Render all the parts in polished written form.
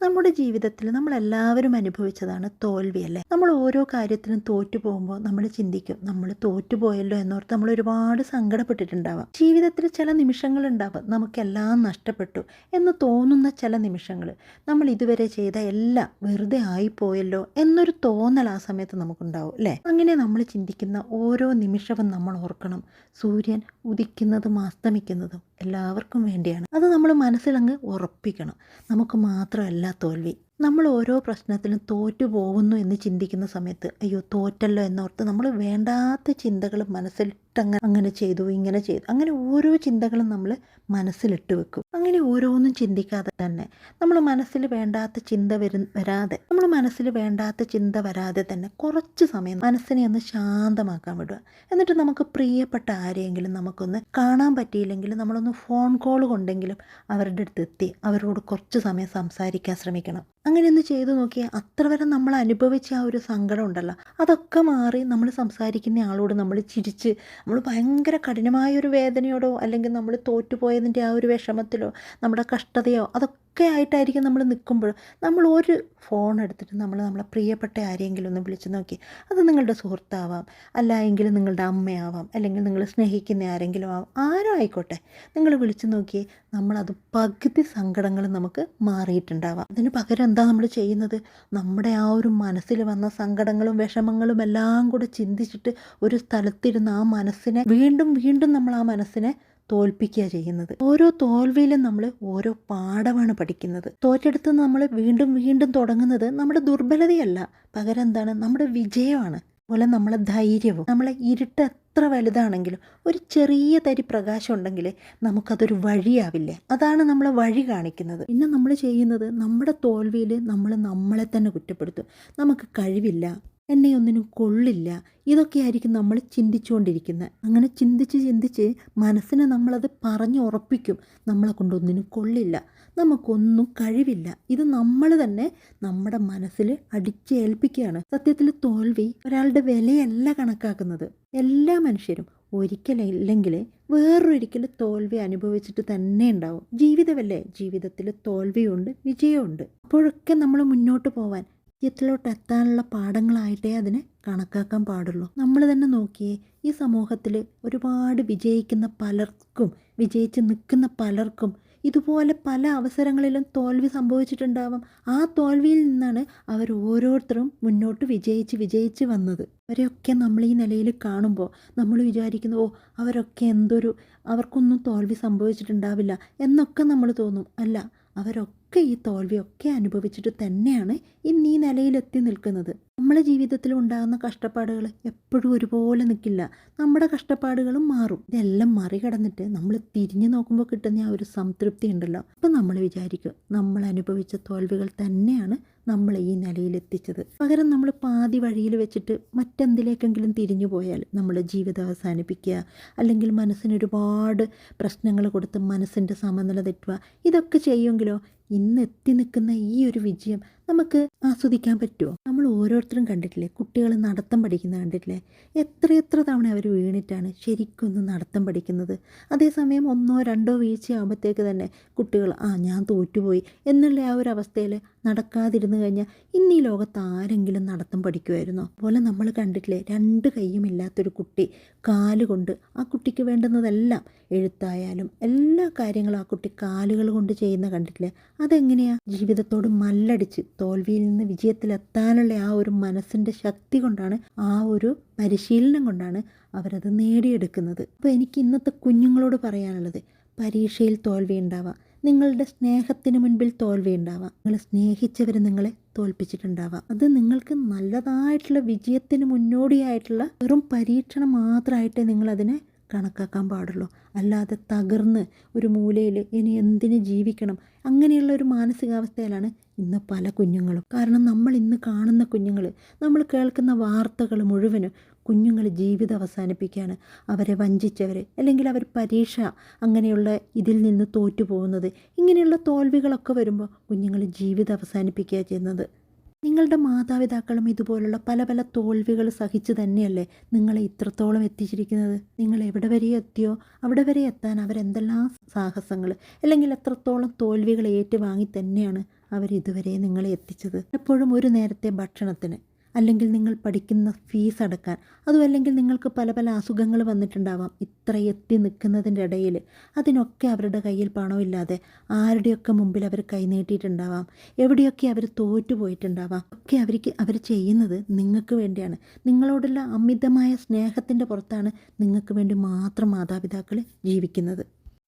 നമ്മുടെ ജീവിതത്തിൽ നമ്മളെല്ലാവരും അനുഭവിച്ചതാണ് തോൽവി അല്ലേ? നമ്മൾ ഓരോ കാര്യത്തിനും തോറ്റു പോകുമ്പോൾ നമ്മൾ ചിന്തിക്കും, നമ്മൾ തോറ്റുപോയല്ലോ എന്നോർത്ത് നമ്മൾ ഒരുപാട് സങ്കടപ്പെട്ടിട്ടുണ്ടാവാം. ജീവിതത്തിൽ ചില നിമിഷങ്ങളുണ്ടാവാം നമുക്കെല്ലാം നഷ്ടപ്പെട്ടു എന്ന് തോന്നുന്ന ചില നിമിഷങ്ങൾ, നമ്മൾ ഇതുവരെ ചെയ്ത എല്ലാം വെറുതെ ആയിപ്പോയല്ലോ എന്നൊരു തോന്നൽ ആ സമയത്ത് നമുക്കുണ്ടാവും അല്ലേ? അങ്ങനെ നമ്മൾ ചിന്തിക്കുന്ന ഓരോ നിമിഷവും നമ്മൾ ഓർക്കണം, സൂര്യൻ ഉദിക്കുന്നതും അസ്തമിക്കുന്നതും എല്ലാവർക്കും വേണ്ടിയാണ്. അത് നമ്മൾ മനസ്സിലങ്ങ് ഉറപ്പിക്കണം. നമുക്ക് മാത്രമല്ല തോൽവി. നമ്മൾ ഓരോ പ്രശ്നത്തിലും തോറ്റു പോകുന്നു എന്ന് ചിന്തിക്കുന്ന സമയത്ത് അയ്യോ തോറ്റല്ലോ എന്നോർത്ത് നമ്മൾ വേണ്ടാത്ത ചിന്തകൾ അങ്ങനെ ചെയ്തു ഇങ്ങനെ ചെയ്തു, അങ്ങനെ ഓരോ ചിന്തകളും നമ്മൾ മനസ്സിലിട്ട് വെക്കും. അങ്ങനെ ഓരോന്നും ചിന്തിക്കാതെ തന്നെ നമ്മൾ മനസ്സിൽ വേണ്ടാത്ത ചിന്ത വരാതെ തന്നെ കുറച്ച് സമയം മനസ്സിനെ ഒന്ന് ശാന്തമാക്കാൻ വിടുക. എന്നിട്ട് നമുക്ക് പ്രിയപ്പെട്ട ആരെയെങ്കിലും നമുക്കൊന്ന് കാണാൻ പറ്റിയില്ലെങ്കിൽ നമ്മളൊന്ന് ഫോൺ കോൾ കൊണ്ടെങ്കിലും അവരുടെ അടുത്ത് എത്തി അവരോട് കുറച്ച് സമയം സംസാരിക്കാൻ ശ്രമിക്കണം. അങ്ങനെയൊന്ന് ചെയ്തു നോക്കിയാൽ അത്ര വരെ നമ്മൾ അനുഭവിച്ച ആ ഒരു സങ്കടം ഉണ്ടല്ലോ, അതൊക്കെ മാറി നമ്മൾ സംസാരിക്കുന്ന ആളോട് നമ്മൾ ചിരിച്ച്, നമ്മൾ ഭയങ്കര കഠിനമായൊരു വേദനയോടോ അല്ലെങ്കിൽ നമ്മൾ തോറ്റുപോയതിൻ്റെ ആ ഒരു വിഷമത്തിലോ നമ്മുടെ കഷ്ടതയോ അതൊക്കെ ആയിട്ടായിരിക്കും നമ്മൾ നിൽക്കുമ്പോൾ നമ്മൾ ഒരു ഫോൺ എടുത്തിട്ട് നമ്മളെ പ്രിയപ്പെട്ട ആരെങ്കിലും ഒന്ന് വിളിച്ച് നോക്കി. അത് നിങ്ങളുടെ സുഹൃത്താവാം, അല്ല എങ്കിൽ നിങ്ങളുടെ അമ്മയാവാം, അല്ലെങ്കിൽ നിങ്ങൾ സ്നേഹിക്കുന്ന ആരെങ്കിലും ആവാം, ആരും ആയിക്കോട്ടെ. നിങ്ങൾ വിളിച്ച് നോക്കി, നമ്മളത് പകുതി സങ്കടങ്ങൾ നമുക്ക് മാറിയിട്ടുണ്ടാവാം. അതിന് പകരം എന്താ നമ്മൾ ചെയ്യുന്നത്? നമ്മുടെ ആ ഒരു മനസ്സിൽ വന്ന സങ്കടങ്ങളും വിഷമങ്ങളും എല്ലാം കൂടെ ചിന്തിച്ചിട്ട് ഒരു സ്ഥലത്തിരുന്ന് ആ മനസ്സിനെ വീണ്ടും വീണ്ടും നമ്മൾ ആ മനസ്സിനെ തോൽപ്പിക്കുക ചെയ്യുന്നത്. ഓരോ തോൽവിയിലും നമ്മൾ ഓരോ പാഠമാണ് പഠിക്കുന്നത്. തോറ്റെടുത്ത് നമ്മൾ വീണ്ടും വീണ്ടും തുടങ്ങുന്നത് നമ്മുടെ ദുർബലതയല്ല, പകരം എന്താണ്? നമ്മുടെ വിജയമാണ്. അതുപോലെ നമ്മളെ ധൈര്യവും. നമ്മളെ ഇരുട്ട് എത്ര വലുതാണെങ്കിലും ഒരു ചെറിയ തരി പ്രകാശം ഉണ്ടെങ്കിൽ നമുക്കതൊരു വഴിയാവില്ലേ? അതാണ് നമ്മളെ വഴി കാണിക്കുന്നത്. പിന്നെ നമ്മൾ ചെയ്യുന്നത്, നമ്മുടെ തോൽവിയിൽ നമ്മളെ തന്നെ കുറ്റപ്പെടുത്തും. നമുക്ക് കഴിവില്ല, എന്നെ ഒന്നിനും കൊള്ളില്ല, ഇതൊക്കെയായിരിക്കും നമ്മൾ ചിന്തിച്ചുകൊണ്ടിരിക്കുന്നത്. അങ്ങനെ ചിന്തിച്ച് മനസ്സിനെ നമ്മളത് പറഞ്ഞുറപ്പിക്കും, നമ്മളെ കൊണ്ടൊന്നിനും കൊള്ളില്ല, നമുക്കൊന്നും കഴിവില്ല. ഇത് നമ്മൾ തന്നെ നമ്മുടെ മനസ്സിൽ അടിച്ചേൽപ്പിക്കുകയാണ്. സത്യത്തിൽ തോൽവി ഒരാളുടെ വിലയല്ല കണക്കാക്കുന്നത്. എല്ലാ മനുഷ്യരും ഒരിക്കലില്ലെങ്കിൽ വേറൊരിക്കൽ തോൽവി അനുഭവിച്ചിട്ട് തന്നെ ഉണ്ടാവും. ജീവിതമല്ലേ, ജീവിതത്തിൽ തോൽവിയുണ്ട് വിജയമുണ്ട്. അപ്പോഴൊക്കെ നമ്മൾ മുന്നോട്ട് പോവാൻ, വിജയത്തിലോട്ട് എത്താനുള്ള പാഠങ്ങളായിട്ടേ അതിനെ കണക്കാക്കാൻ പാടുള്ളൂ. നമ്മൾ തന്നെ നോക്കിയേ, ഈ സമൂഹത്തിൽ ഒരുപാട് വിജയിച്ച് നിൽക്കുന്ന പലർക്കും ഇതുപോലെ പല അവസരങ്ങളിലും തോൽവി സംഭവിച്ചിട്ടുണ്ടാവാം. ആ തോൽവിയിൽ നിന്നാണ് അവർ ഓരോരുത്തരും മുന്നോട്ട് വിജയിച്ച് വന്നത്. അവരെയൊക്കെ നമ്മൾ ഈ നിലയിൽ കാണുമ്പോൾ നമ്മൾ വിചാരിക്കുന്നു, അവരൊക്കെ അവർക്കൊന്നും തോൽവി സംഭവിച്ചിട്ടുണ്ടാവില്ല എന്നൊക്കെ നമ്മൾ തോന്നും. അല്ല, അവരൊക്കെ ഈ തോൽവിയൊക്കെ അനുഭവിച്ചിട്ട് തന്നെയാണ് ഇന്ന് ഈ നിലയിലെത്തി നിൽക്കുന്നത്. നമ്മളെ ജീവിതത്തിൽ ഉണ്ടാകുന്ന കഷ്ടപ്പാടുകൾ എപ്പോഴും ഒരുപോലെ നിൽക്കില്ല. നമ്മുടെ കഷ്ടപ്പാടുകളും മാറും. ഇതെല്ലാം മറികടന്നിട്ട് നമ്മൾ തിരിഞ്ഞു നോക്കുമ്പോൾ കിട്ടുന്ന ആ ഒരു സംതൃപ്തി ഉണ്ടല്ലോ, അപ്പം നമ്മൾ വിചാരിക്കും നമ്മൾ അനുഭവിച്ച തോൽവികൾ തന്നെയാണ് നമ്മളെ ഈ നിലയിലെത്തിച്ചത്. പകരം നമ്മൾ പാതി വഴിയിൽ വെച്ചിട്ട് മറ്റെന്തിലേക്കെങ്കിലും തിരിഞ്ഞു പോയാൽ നമ്മുടെ ജീവിതം അവസാനിപ്പിക്കുക, അല്ലെങ്കിൽ മനസ്സിന് ഒരുപാട് പ്രശ്നങ്ങൾ കൊടുത്ത് മനസ്സിൻ്റെ സമനില തെറ്റുക, ഇതൊക്കെ ചെയ്യുമെങ്കിലോ ഇന്ന് എത്തി നിൽക്കുന്ന ഈ ഒരു വിജയം നമുക്ക് ആസ്വദിക്കാൻ പറ്റുമോ? നമ്മൾ ഓരോരുത്തരും കണ്ടിട്ടില്ലേ, കുട്ടികൾ നടത്തം പഠിക്കുന്ന കണ്ടിട്ടില്ലേ? എത്ര തവണ അവർ വീണിട്ടാണ് ശരിക്കൊന്ന് നടത്തം പഠിക്കുന്നത്. അതേസമയം 1 or 2 വീഴ്ചയാകുമ്പോഴത്തേക്ക് തന്നെ കുട്ടികൾ ഞാൻ തോറ്റുപോയി എന്നുള്ള ആ ഒരു അവസ്ഥയിൽ നടക്കാതിരുന്നു കഴിഞ്ഞാൽ ഇന്ന് ഈ ലോകത്ത് ആരെങ്കിലും നടത്തം പഠിക്കുമായിരുന്നോ? അതുപോലെ നമ്മൾ കണ്ടിട്ടില്ലേ, 2 കൈയും ഇല്ലാത്തൊരു കുട്ടി കാലുകൊണ്ട്, ആ കുട്ടിക്ക് വേണ്ടുന്നതെല്ലാം എഴുത്തായാലും എല്ലാ കാര്യങ്ങളും ആ കുട്ടി കാലുകൾ കൊണ്ട് ചെയ്യുന്ന കണ്ടിട്ടില്ലേ? അതെങ്ങനെയാണ്? ജീവിതത്തോട് മല്ലടിച്ച് തോൽവിയിൽ നിന്ന് വിജയത്തിലെത്താനുള്ള ആ ഒരു മനസ്സിൻ്റെ ശക്തി കൊണ്ടാണ്, ആ ഒരു പരിശീലനം കൊണ്ടാണ് അവരത് നേടിയെടുക്കുന്നത്. അപ്പോൾ എനിക്ക് ഇന്നത്തെ കുഞ്ഞുങ്ങളോട് പറയാനുള്ളത്, പരീക്ഷയിൽ തോൽവി ഉണ്ടാവാം, നിങ്ങളുടെ സ്നേഹത്തിന് മുൻപിൽ തോൽവി ഉണ്ടാവാം, നിങ്ങൾ സ്നേഹിച്ചവർ നിങ്ങളെ തോൽപ്പിച്ചിട്ടുണ്ടാവാം. അത് നിങ്ങൾക്ക് നല്ലതായിട്ടുള്ള വിജയത്തിന് മുന്നോടിയായിട്ടുള്ള വെറും പരീക്ഷണം മാത്രമായിട്ടേ നിങ്ങളതിനെ കണക്കാക്കാൻ പാടുള്ളൂ. അല്ലാതെ തകർന്ന് ഒരു മൂലയിൽ ഇനി എന്തിന് ജീവിക്കണം അങ്ങനെയുള്ള ഒരു മാനസികാവസ്ഥയിലാണ് ഇന്ന് പല കുഞ്ഞുങ്ങളും. കാരണം നമ്മൾ ഇന്ന് കാണുന്ന കുഞ്ഞുങ്ങൾ, നമ്മൾ കേൾക്കുന്ന വാർത്തകൾ മുഴുവനും കുഞ്ഞുങ്ങൾ ജീവിതം അവസാനിപ്പിക്കുകയാണ്. അവരെ വഞ്ചിച്ചവർ, അല്ലെങ്കിൽ അവർ പരീക്ഷ അങ്ങനെയുള്ള ഇതിൽ നിന്ന് തോറ്റു പോകുന്നത്, ഇങ്ങനെയുള്ള തോൽവികളൊക്കെ വരുമ്പോൾ കുഞ്ഞുങ്ങൾ ജീവിതം അവസാനിപ്പിക്കുക ചെയ്യുന്നത്. നിങ്ങളുടെ മാതാപിതാക്കളും ഇതുപോലുള്ള പല പല തോൽവികൾ സഹിച്ച് തന്നെയല്ലേ നിങ്ങളെ ഇത്രത്തോളം എത്തിച്ചിരിക്കുന്നത്. നിങ്ങൾ എവിടെ വരെ എത്തിയോ അവിടെ വരെ എത്താൻ അവരെന്തെല്ലാം സാഹസങ്ങൾ അല്ലെങ്കിൽ എത്രത്തോളം തോൽവികൾ ഏറ്റുവാങ്ങി തന്നെയാണ് അവരിതുവരെ നിങ്ങളെ എത്തിച്ചത്? എപ്പോഴും ഒരു നേരത്തെ ഭക്ഷണത്തിന്, അല്ലെങ്കിൽ നിങ്ങൾ പഠിക്കുന്ന ഫീസ് അടക്കാൻ, അതും അല്ലെങ്കിൽ നിങ്ങൾക്ക് പല പല അസുഖങ്ങൾ വന്നിട്ടുണ്ടാവാം. ഇത്ര എത്തി നിൽക്കുന്നതിൻ്റെ ഇടയിൽ അതിനൊക്കെ അവരുടെ കയ്യിൽ പണമില്ലാതെ ആരുടെയൊക്കെ മുമ്പിൽ അവർ കൈനീട്ടിയിട്ടുണ്ടാവാം. എവിടെയൊക്കെ അവർ തോറ്റുപോയിട്ടുണ്ടാവാം. ഒക്കെ അവർ ചെയ്യുന്നത് നിങ്ങൾക്ക് വേണ്ടിയാണ്. നിങ്ങളോടുള്ള അമിതമായ സ്നേഹത്തിൻ്റെ പുറത്താണ് നിങ്ങൾക്ക് വേണ്ടി മാത്രം മാതാപിതാക്കൾ ജീവിക്കുന്നത്.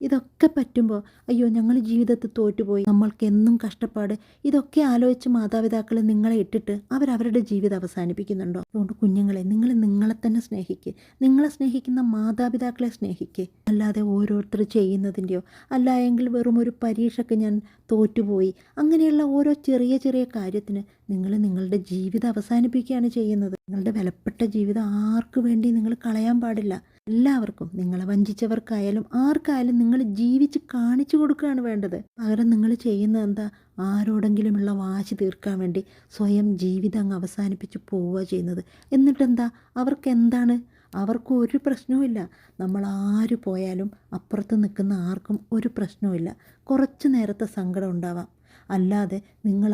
ഇതൊക്കെ പറ്റുമ്പോൾ അയ്യോ ഞങ്ങൾ ജീവിതത്തിൽ തോറ്റുപോയി, നമ്മൾക്ക് എന്നും കഷ്ടപ്പാട്, ഇതൊക്കെ ആലോചിച്ച് മാതാപിതാക്കൾ നിങ്ങളെ ഇട്ടിട്ട് അവരവരുടെ ജീവിതം അവസാനിപ്പിക്കുന്നുണ്ടോ? അതുകൊണ്ട് കുഞ്ഞുങ്ങളെ, നിങ്ങൾ നിങ്ങളെ തന്നെ സ്നേഹിക്കുക. നിങ്ങളെ സ്നേഹിക്കുന്ന മാതാപിതാക്കളെ സ്നേഹിക്കുക. അല്ലാതെ ഓരോരുത്തർ ചെയ്യുന്നതിൻ്റെയോ അല്ല എങ്കിൽ വെറും ഒരു പരീക്ഷയ്ക്ക് ഞാൻ തോറ്റുപോയി, അങ്ങനെയുള്ള ഓരോ ചെറിയ ചെറിയ കാര്യത്തിന് നിങ്ങൾ നിങ്ങളുടെ ജീവിതം അവസാനിപ്പിക്കുകയാണ് ചെയ്യുന്നത്. നിങ്ങളുടെ വിലപ്പെട്ട ജീവിതം ആർക്ക് വേണ്ടി നിങ്ങൾ കളയാൻ പാടില്ല. എല്ലാവർക്കും, നിങ്ങളെ വഞ്ചിച്ചവർക്കായാലും ആർക്കായാലും നിങ്ങൾ ജീവിച്ച് കാണിച്ചു കൊടുക്കുകയാണ് വേണ്ടത്. പകരം നിങ്ങൾ ചെയ്യുന്നത് എന്താ? ആരോടെങ്കിലുമുള്ള വാശി തീർക്കാൻ വേണ്ടി സ്വയം ജീവിതം അങ്ങ് അവസാനിപ്പിച്ച് പോവുക ചെയ്യുന്നത്. എന്നിട്ടെന്താ? അവർക്കെന്താണ്? അവർക്ക് ഒരു പ്രശ്നവുമില്ല. നമ്മൾ ആര് പോയാലും അപ്പുറത്ത് നിൽക്കുന്ന ആർക്കും ഒരു പ്രശ്നവുമില്ല. കുറച്ച് നേരത്തെ സങ്കടം ഉണ്ടാവാം. അല്ലാതെ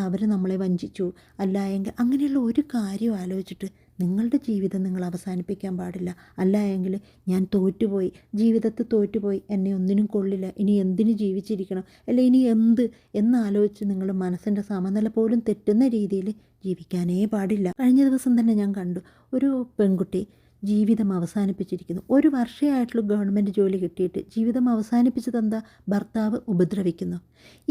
അവർ നമ്മളെ വഞ്ചിച്ചു അല്ല എങ്കിൽ അങ്ങനെയുള്ള ഒരു കാര്യം ആലോചിച്ചിട്ട് നിങ്ങളുടെ ജീവിതം നിങ്ങൾ അവസാനിപ്പിക്കാൻ പാടില്ല. അല്ല എങ്കിൽ ഞാൻ തോറ്റുപോയി, ജീവിതത്തിൽ തോറ്റുപോയി, എന്നെ ഒന്നിനും കൊള്ളില്ല, ഇനി എന്തിനു ജീവിച്ചിരിക്കണം, അല്ല ഇനി എന്ത് എന്നാലോചിച്ച് നിങ്ങൾ മനസ്സിൻ്റെ സമനില പോലും തെറ്റുന്ന രീതിയിൽ ജീവിക്കാനേ പാടില്ല. കഴിഞ്ഞ ദിവസം തന്നെ ഞാൻ കണ്ടു ഒരു പെൺകുട്ടി ജീവിതം അവസാനിപ്പിച്ചിരിക്കുന്നു. 1 വർഷമായിട്ടുള്ള ഗവൺമെൻറ് ജോലി കിട്ടിയിട്ട് ജീവിതം അവസാനിപ്പിച്ചതെന്താ? ഭർത്താവ് ഉപദ്രവിക്കുന്നു.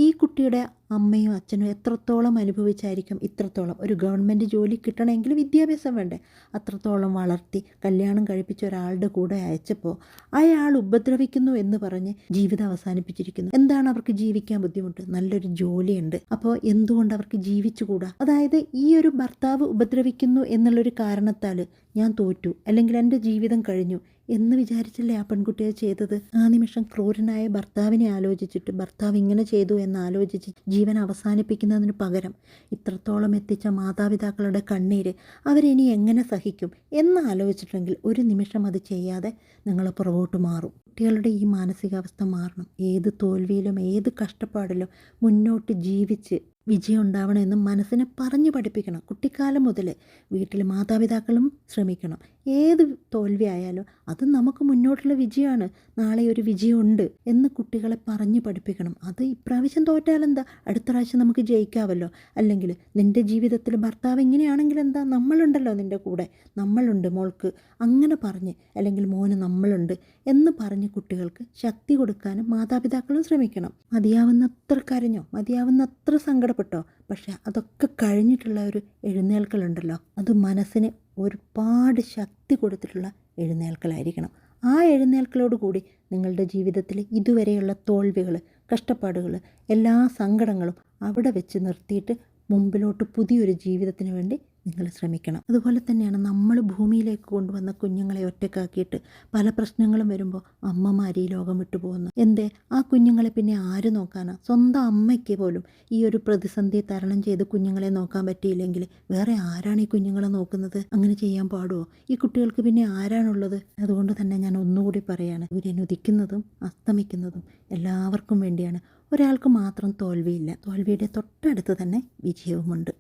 ഈ കുട്ടിയുടെ അമ്മയും അച്ഛനും എത്രത്തോളം അനുഭവിച്ചായിരിക്കും ഇത്രത്തോളം ഒരു ഗവൺമെൻറ് ജോലി കിട്ടണമെങ്കിൽ വിദ്യാഭ്യാസം വേണ്ടേ? അത്രത്തോളം വളർത്തി കല്യാണം കഴിപ്പിച്ച ഒരാളുടെ കൂടെ അയച്ചപ്പോൾ അയാൾ ഉപദ്രവിക്കുന്നു എന്ന് പറഞ്ഞ് ജീവിതം അവസാനിപ്പിച്ചിരിക്കുന്നു. എന്താണ് അവർക്ക് ജീവിക്കാൻ ബുദ്ധിമുട്ട്? നല്ലൊരു ജോലിയുണ്ട്. അപ്പോൾ എന്തുകൊണ്ട് അവർക്ക് ജീവിച്ചുകൂടാ? അതായത് ഈ ഒരു ഭർത്താവ് ഉപദ്രവിക്കുന്നു എന്നുള്ളൊരു കാരണത്താൽ ഞാൻ തോറ്റു അല്ലെങ്കിൽ എൻ്റെ ജീവിതം കഴിഞ്ഞു എന്ന് വിചാരിച്ചല്ലേ ആ പെൺകുട്ടിയെ ചെയ്തത്. ആ നിമിഷം ക്രൂരനായ ഭർത്താവിനെ ആലോചിച്ചിട്ട് ഭർത്താവ് ഇങ്ങനെ ചെയ്തു എന്നാലോചിച്ച് ജീവൻ അവസാനിപ്പിക്കുന്നതിന് പകരം ഇത്രത്തോളം എത്തിച്ച മാതാപിതാക്കളുടെ കണ്ണീര് അവരിനി എങ്ങനെ സഹിക്കും എന്ന് ആലോചിച്ചിട്ടുണ്ടെങ്കിൽ ഒരു നിമിഷം അത് ചെയ്യാതെ നിങ്ങൾ പുറകോട്ട് മാറും. കുട്ടികളുടെ ഈ മാനസികാവസ്ഥ മാറണം. ഏത് തോൽവിയിലും ഏത് കഷ്ടപ്പാടിലും മുന്നോട്ട് ജീവിച്ച് വിജയം ഉണ്ടാവണമെന്ന് മനസ്സിനെ പറഞ്ഞു പഠിപ്പിക്കണം. കുട്ടിക്കാലം മുതൽ വീട്ടിൽ മാതാപിതാക്കളും ശ്രമിക്കണം. ഏത് തോൽവി ആയാലും അത് നമുക്ക് മുന്നോട്ടുള്ള വിജയമാണ്, നാളെ ഒരു വിജയമുണ്ട് എന്ന് കുട്ടികളെ പറഞ്ഞു പഠിപ്പിക്കണം. അത് ഇപ്രാവശ്യം തോറ്റാലെന്താ, അടുത്ത പ്രാവശ്യം നമുക്ക് ജയിക്കാമല്ലോ. അല്ലെങ്കിൽ നിൻ്റെ ജീവിതത്തിൽ ഭർത്താവ് ഇങ്ങനെയാണെങ്കിൽ എന്താ, നമ്മളുണ്ടല്ലോ നിൻ്റെ കൂടെ, നമ്മളുണ്ട് മോൾക്ക്, അങ്ങനെ പറഞ്ഞ്, അല്ലെങ്കിൽ മോന് നമ്മളുണ്ട് എന്ന് പറഞ്ഞ് കുട്ടികൾക്ക് ശക്തി കൊടുക്കാനും മാതാപിതാക്കളും ശ്രമിക്കണം. മതിയാവുന്നത്ര കരഞ്ഞോ, മതിയാവുന്നത്ര സങ്കടപ്പെട്ടോ, പക്ഷെ അതൊക്കെ കഴിഞ്ഞിട്ടുള്ള ഒരു എഴുന്നേൽക്കലുണ്ടല്ലോ, അത് മനസ്സിന് ഒരുപാട് ശക്തി കൊടുത്തിട്ടുള്ള എഴുന്നേൽക്കലായിരിക്കണം. ആ എഴുന്നേൽക്കലോട് കൂടി നിങ്ങളുടെ ജീവിതത്തിൽ ഇതുവരെയുള്ള തോൽവികൾ, കഷ്ടപ്പാടുകൾ, എല്ലാ സങ്കടങ്ങളും അവിടെ വെച്ച് നിർത്തിയിട്ട് മുമ്പിലോട്ട് പുതിയൊരു ജീവിതത്തിന് വേണ്ടി നിങ്ങൾ ശ്രമിക്കണം. അതുപോലെ തന്നെയാണ് നമ്മൾ ഭൂമിയിലേക്ക് കൊണ്ടുവന്ന കുഞ്ഞുങ്ങളെ ഒറ്റക്കാക്കിയിട്ട് പല പ്രശ്നങ്ങളും വരുമ്പോൾ അമ്മമാർ ഈ ലോകം വിട്ടു പോകുന്നു. എന്തേ? ആ കുഞ്ഞുങ്ങളെ പിന്നെ ആര് നോക്കാനാ? സ്വന്തം അമ്മയ്ക്ക് പോലും ഈ ഒരു പ്രതിസന്ധി തരണം ചെയ്ത് കുഞ്ഞുങ്ങളെ നോക്കാൻ പറ്റിയില്ലെങ്കിൽ വേറെ ആരാണ് ഈ കുഞ്ഞുങ്ങളെ നോക്കുന്നത്? അങ്ങനെ ചെയ്യാൻ പാടുമോ? ഈ കുട്ടികൾക്ക് പിന്നെ ആരാണുള്ളത്? അതുകൊണ്ട് തന്നെ ഞാൻ ഒന്നുകൂടി പറയാണ്, സൂര്യൻ ഉദിക്കുന്നതും അസ്തമിക്കുന്നതും എല്ലാവർക്കും വേണ്ടിയാണ്. ഒരാൾക്ക് മാത്രം തോൽവിയില്ല, തോൽവിയുടെ തൊട്ടടുത്ത് തന്നെ വിജയവുമുണ്ട്.